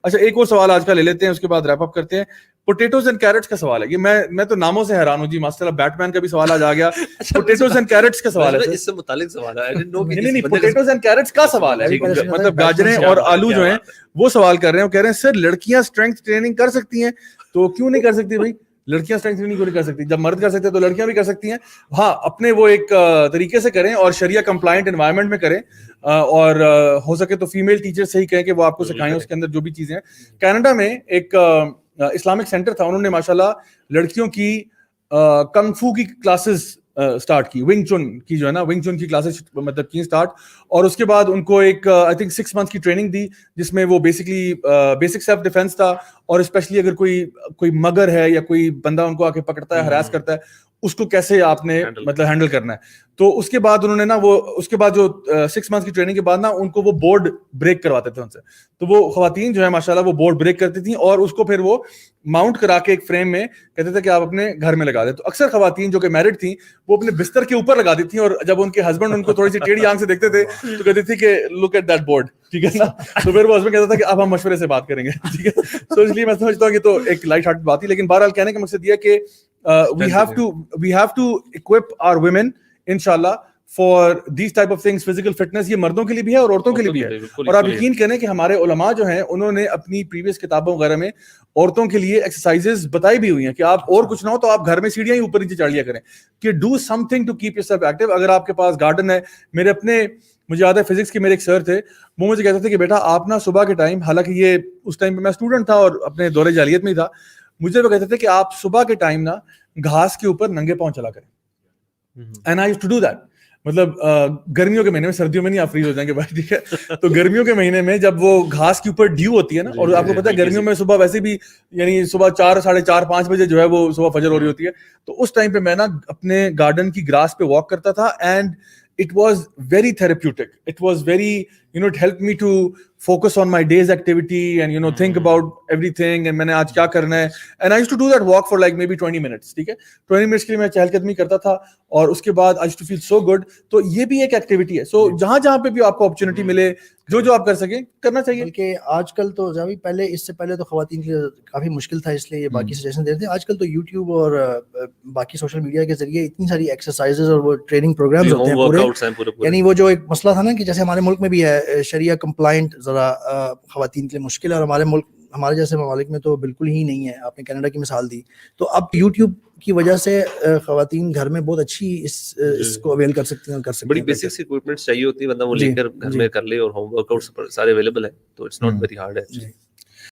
اچھا ایک اور سوال آج کا لے لیتے ہیں, اس کے بعد ریپ اپ کرتے ہیں. پوٹیٹوز اینڈ کیرٹس کا سوال ہے, یہ میں تو ناموں سے حیران ہوں جی, ماشاء اللہ بیٹ مین کا بھی سوال آج آ گیا. پوٹیٹوز اینڈ کیرٹس کا سوال ہے, اس سے متعلق سوال ہے. نہیں پوٹیٹوز اینڈ کیرٹس کا سوال ہے, مطلب گاجریں اور آلو جو ہیں وہ سوال کر رہے ہیں, وہ کہہ رہے ہیں سر لڑکیاں اسٹرینتھ ٹریننگ کر سکتی ہیں, تو کیوں نہیں کر سکتی بھائی؟ لڑکیاں اسٹرینتھ ٹریننگ کیوں نہیں کر سکتی؟ جب مرد کر سکتے ہیں تو لڑکیاں بھی کر سکتی ہیں. ہاں اپنے وہ ایک طریقے سے کریں اور شریعہ کمپلائنٹ انوائرمنٹ میں کریں, اور ہو سکے تو فیمیل ٹیچر سے ہی کہیں کہ وہ آپ کو سکھائیں اس کے اندر جو بھی چیزیں ہیں. کینیڈا میں ایک اسلامک سینٹر تھا, انہوں نے ماشاءاللہ لڑکیوں کی کنگ فو کی کلاسز اسٹارٹ کی, ونگ چن کی جو ہے نا, ونگ چن کی کلاسز مطلب کی اسٹارٹ, اور اس کے بعد ان کو ایک آئی تھنک 6 months کی ٹریننگ دی, جس میں وہ بیسکلی بیسک سیلف ڈیفینس تھا, اور اسپیشلی اگر کوئی مگر ہے یا کوئی بندہ ان کو آ کے پکڑتا ہے, ہراس کرتا ہے, اس کو کیسے آپ نے مطلب ہینڈل کرنا ہے. تو اس کے بعد انہوں نے نا وہ اس کے بعد جو 6 months کی ٹریننگ کے بعد نا ان کو وہ بورڈ بریک کرواتے تھے ان سے. تو وہ خواتین جو ہے ماشاءاللہ وہ بورڈ بریک کرتی تھیں, اور اس کو پھر وہ ماؤنٹ کرا کے ایک فریم میں کہتے تھے کہ آپ اپنے گھر میں لگا دیں. تو اکثر خواتین جو کہ میرڈ تھیں وہ اپنے بستر کے اوپر لگا دی تھیں, اور جب ان کے ہسبینڈ ان کو تھوڑی سی ٹیڑھی آنکھ سے دیکھتے تھے تو کہتی تھی کہ لک ایٹ دیٹ بورڈ, ٹھیک ہے نا. تو پھر وہ ہسبینڈ کہتا تھا کہ اب ہم مشورے سے بات کریں گے, ٹھیک ہے. تو اس لیے میں سمجھتا ہوں کہ تو ایک لائٹ ہارٹ بات تھی, لیکن بہرحال کہنے کا مقصد یہ ہے کہ we have to equip our women inshallah for these type of things. physical fitness یہ مردوں کے لیے بھی ہے اور عورتوں کے لیے بھی ہے, اور آپ یقین کریں کہ ہمارے علماء جو ہیں انہوں نے اپنی پریویس کتابوں وغیرہ میں عورتوں کے لیے ایکسرسائزز بتائی بھی ہوئی ہیں کہ آپ اور کچھ نہ ہو تو آپ گھر میں سیڑھیاں ہی اوپر نیچے چڑھ لیا کریں, کہ do something to keep yourself active. اگر آپ کے پاس گارڈن ہے, میرے اپنے مجھے یاد ہے فزکس کے میرے ایک سر تھے, وہ مجھے کہتے تھے کہ بیٹا آپ نا صبح کے ٹائم, حالانکہ یہ اس ٹائم پہ میں اسٹوڈنٹ تھا اور اپنے دور جاہلیت میں ہی تھا, مجھے وہ کہتے تھے کہ آپ صبح کے ٹائم نا گھاس کے اوپر ننگے پاؤں چلا کریں. And I used to do that. مطلب گرمیوں کے مہینے میں, سردیوں میں نہیں آپ فریز ہو جائیں گے بھائی, ٹھیک ہے. تو گرمیوں کے مہینے میں جب وہ گھاس کے اوپر ڈیو ہوتی ہے نا, اور آپ کو پتا ہے گرمیوں میں صبح ویسے بھی یعنی صبح 4 ساڑھے 4 5 بجے جو ہے وہ صبح فجر ہو رہی ہوتی ہے, تو اس ٹائم پہ میں نا اپنے گارڈن کی گراس پہ واک کرتا تھا, and it was very therapeutic. It was very, it helped me to focus on my day's activity and think about everything, and میں نے آج کیا کرنا ہے. And I used to do that walk for like maybe 20 minutes, ٹھیک ہے. 20 minutes کے لیے میں چہل قدمی کرتا تھا, اور اس کے بعد I used to feel so good. تو یہ بھی ایک ایکٹیویٹی ہے. سو جہاں پہ بھی آپ کو اپرچونٹی ملے, جو آپ کر سکیں کرنا چاہیے. بلکہ آج کل تو جاوی پہلے, اس سے پہلے تو خواتین کے لیے کافی مشکل تھا, اس لیے یہ باقی سجیشن دیتے تھے. آج کل تو یوٹیوب اور باقی سوشل میڈیا کے ذریعے اتنی ساری ایکسرسائزز اور وہ ٹریننگ پروگرامز ہوتے ہیں پورے. یعنی وہ جو ایک مسئلہ تھا نا کہ جیسے ہمارے ملک میں بھی ہے شریعہ کمپلائنٹ ذرا خواتین کے لیے مشکل ہے, اور ہمارے ملک ہمارے جیسے ممالک میں تو بالکل ہی نہیں ہے. آپ نے کینیڈا کی مثال دی, تو اب یوٹیوب کی وجہ سے خواتین گھر میں بہت اچھی اس کو اویل کر سکتی ہیں, بڑی بیسک اکوپمنٹس چاہیے ہوتی ہے, بندہ وہ لے کر گھر میں کر لے, اور ہوم ورک آؤٹ سارے اویلیبل ہیں, تو اٹس ناٹ ویری ہارڈ ہے.